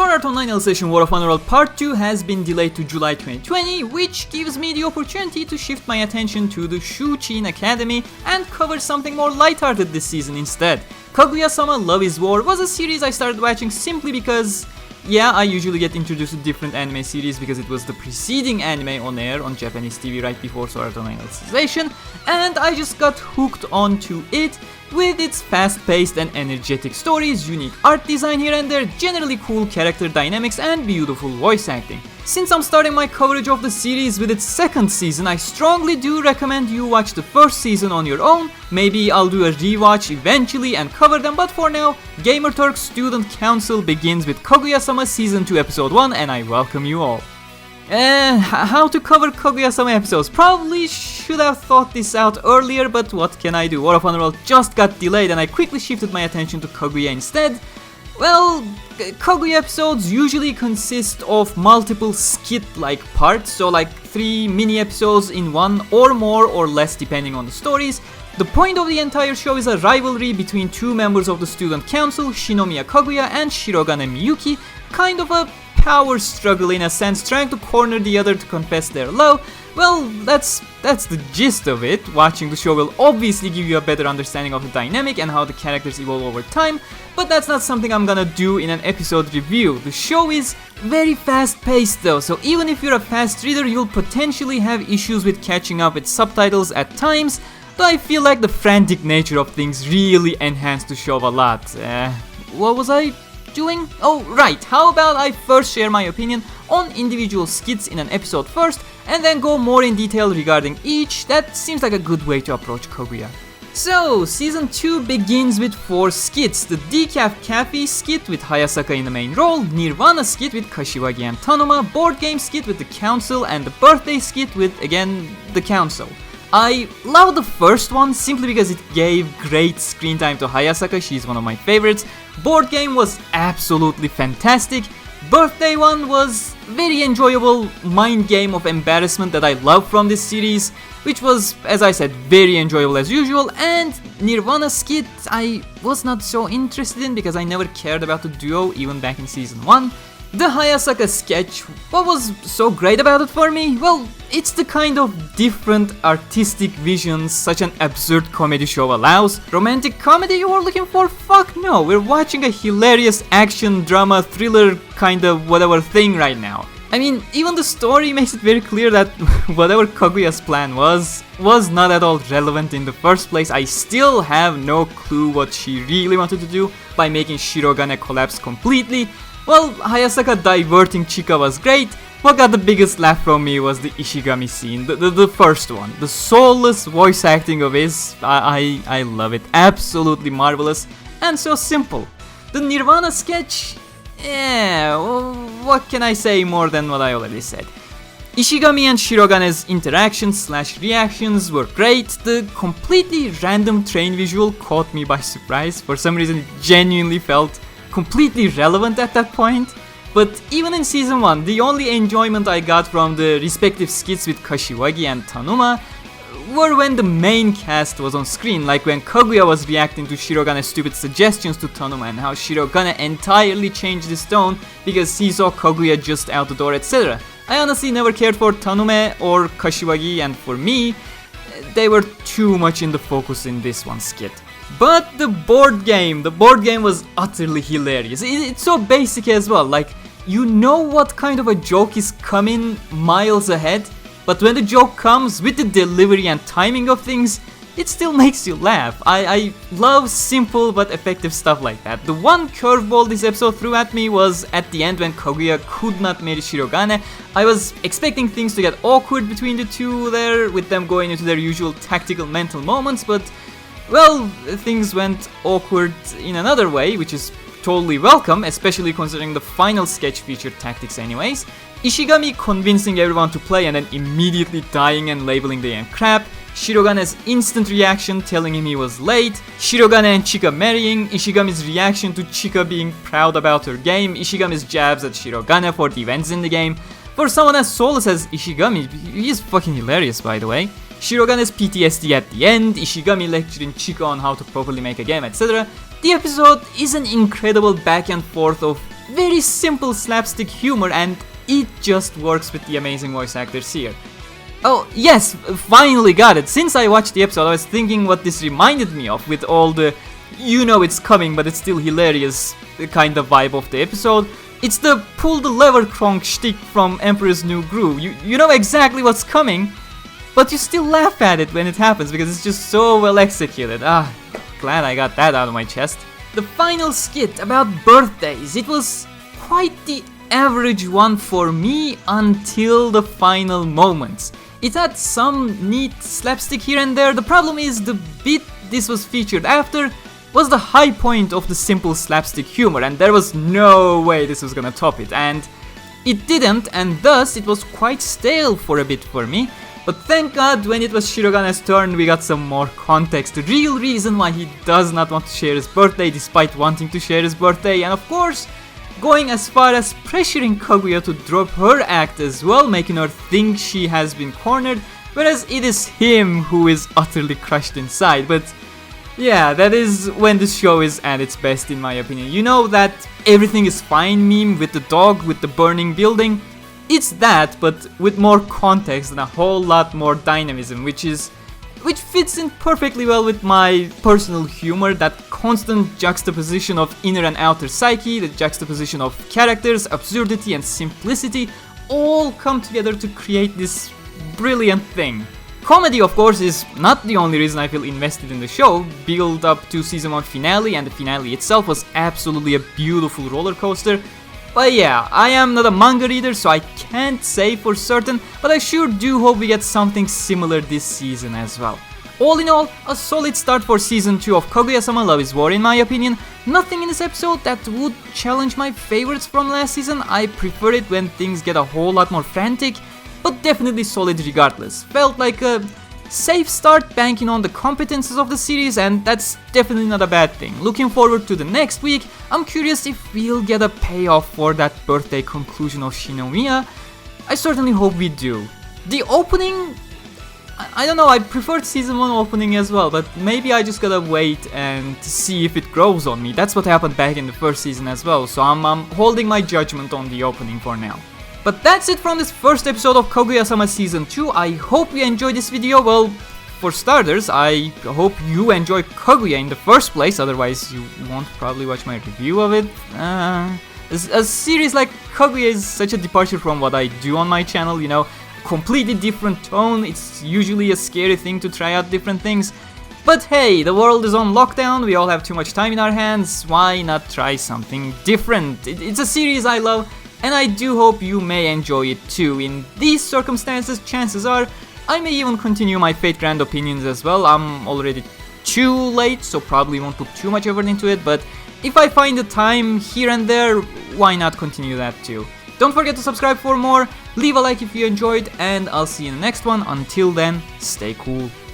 Sword Art Online Illustration War of Honor World Part 2 has been delayed to July 2020, which gives me the opportunity to shift my attention to the Shuchin Academy and cover something more lighthearted this season instead. Kaguya-sama Love is War was a series I started watching simply because, yeah, I usually get introduced to different anime series because it was the preceding anime on air on Japanese TV right before Sword Art Online Illustration, and I just got hooked onto it with its fast-paced and energetic stories, unique art design here and there, generally cool character dynamics, and beautiful voice acting. Since I'm starting my coverage of the series with its second season, I strongly do recommend you watch the first season on your own. Maybe I'll do a rewatch eventually and cover them, but for now, Gamerturk Student Council begins with Kaguya-sama Season 2 Episode 1, and I welcome you all. How to cover Kaguya-sama episodes? Probably should have thought this out earlier, but what can I do? War of Honor World just got delayed and I quickly shifted my attention to Kaguya instead. Well, Kaguya episodes usually consist of multiple skit-like parts, so like 3 mini episodes in one or more or less depending on the stories. The point of the entire show is a rivalry between two members of the student council, Shinomiya Kaguya and Shirogane Miyuki, kind of a power struggle in a sense, trying to corner the other to confess their love. Well, that's the gist of it. Watching the show will obviously give you a better understanding of the dynamic and how the characters evolve over time, but that's not something I'm gonna do in an episode review. The show is very fast-paced though, so even if you're a fast reader, you'll potentially have issues with catching up with subtitles at times, though I feel like the frantic nature of things really enhanced the show a lot. What was I doing? Oh, right, how about I first share my opinion on individual skits in an episode first, and then go more in detail regarding each. That seems like a good way to approach Kaguya. So, Season 2 begins with 4 skits. The Decaf Cafe skit with Hayasaka in the main role, Nirvana skit with Kashiwagi and Tanuma, Board Game skit with the Council, and the Birthday skit with, again, the Council. I love the first one simply because it gave great screen time to Hayasaka, she's one of my favorites. Board Game was absolutely fantastic. Birthday one was very enjoyable mind game of embarrassment that I love from this series, which was, as I said, very enjoyable as usual. And Nirvana skit I was not so interested in because I never cared about the duo even back in season 1. The Hayasaka sketch, what was so great about it for me? Well, it's the kind of different artistic visions such an absurd comedy show allows. Romantic comedy you were looking for? Fuck no, we're watching a hilarious action, drama, thriller kind of whatever thing right now. I mean, even the story makes it very clear that whatever Kaguya's plan was not at all relevant in the first place. I still have no clue what she really wanted to do by making Shirogane collapse completely. Well, Hayasaka diverting Chika was great. What got the biggest laugh from me was the Ishigami scene, the first one. The soulless voice acting of his, I love it. Absolutely marvelous and so simple. The Nirvana sketch, what can I say more than what I already said? Ishigami and Shirogane's interactions/reactions were great. The completely random train visual caught me by surprise. For some reason it genuinely felt completely relevant at that point. But even in season 1, the only enjoyment I got from the respective skits with Kashiwagi and Tanuma were when the main cast was on screen, like when Kaguya was reacting to Shirogane's stupid suggestions to Tanuma and how Shirogane entirely changed his tone because he saw Kaguya just out the door, etc. I honestly never cared for Tanuma or Kashiwagi, and for me, they were too much in the focus in this one skit. But the board game was utterly hilarious. It's so basic as well, like, you know what kind of a joke is coming miles ahead, but when the joke comes with the delivery and timing of things, it still makes you laugh. I love simple but effective stuff like that. The one curveball this episode threw at me was at the end when Kaguya could not marry Shirogane. I was expecting things to get awkward between the two there, with them going into their usual tactical mental moments, but well, things went awkward in another way, which is totally welcome, especially considering the final sketch featured tactics anyways. Ishigami convincing everyone to play and then immediately dying and labeling the game crap. Shirogane's instant reaction telling him he was late. Shirogane and Chika marrying. Ishigami's reaction to Chika being proud about her game. Ishigami's jabs at Shirogane for the events in the game. For someone as soulless as Ishigami, he is fucking hilarious by the way. Shirogane's PTSD at the end, Ishigami lecturing Chika on how to properly make a game, etc. The episode is an incredible back and forth of very simple slapstick humor, and it just works with the amazing voice actors here. Oh yes, finally got it. Since I watched the episode, I was thinking what this reminded me of, with all the you know it's coming but it's still hilarious kind of vibe of the episode. It's the pull the lever kronk shtick from Emperor's New Groove. You know exactly what's coming, but you still laugh at it when it happens because it's just so well executed. Glad I got that out of my chest. The final skit about birthdays, it was quite the average one for me until the final moments. It had some neat slapstick here and there. The problem is the bit this was featured after was the high point of the simple slapstick humor, and there was no way this was gonna top it, and it didn't, and thus it was quite stale for a bit for me. But thank God when it was Shirogane's turn we got some more context, the real reason why he does not want to share his birthday despite wanting to share his birthday, and of course going as far as pressuring Kaguya to drop her act as well, making her think she has been cornered, whereas it is him who is utterly crushed inside. But yeah, that is when the show is at its best in my opinion. You know that everything is fine meme with the dog with the burning building? It's that, but with more context and a whole lot more dynamism, which fits in perfectly well with my personal humor. That constant juxtaposition of inner and outer psyche, the juxtaposition of characters, absurdity and simplicity, all come together to create this brilliant thing. Comedy, of course, is not the only reason I feel invested in the show. Build up to season 1 finale, and the finale itself was absolutely a beautiful roller coaster. But yeah, I am not a manga reader, so I can't say for certain, but I sure do hope we get something similar this season as well. All in all, a solid start for season 2 of Kaguya-sama Love is War in my opinion. Nothing in this episode that would challenge my favorites from last season. I prefer it when things get a whole lot more frantic, but definitely solid regardless. Felt like a safe start banking on the competences of the series, and that's definitely not a bad thing. Looking forward to the next week. I'm curious if we'll get a payoff for that birthday conclusion of Shinomiya. I certainly hope we do. The opening, I don't know, I preferred season 1 opening as well, but maybe I just gotta wait and see if it grows on me. That's what happened back in the first season as well, so I'm holding my judgment on the opening for now. But that's it from this first episode of Kaguya-sama Season 2. I hope you enjoyed this video. Well, for starters, I hope you enjoy Kaguya in the first place, otherwise you won't probably watch my review of it. A series like Kaguya is such a departure from what I do on my channel, you know, completely different tone. It's usually a scary thing to try out different things. But hey, the world is on lockdown, we all have too much time in our hands, why not try something different? It's a series I love, and I do hope you may enjoy it too. In these circumstances, chances are I may even continue my Fate Grand opinions as well. I'm already too late, so probably won't put too much effort into it, but if I find the time here and there, why not continue that too? Don't forget to subscribe for more, leave a like if you enjoyed, and I'll see you in the next one. Until then, stay cool.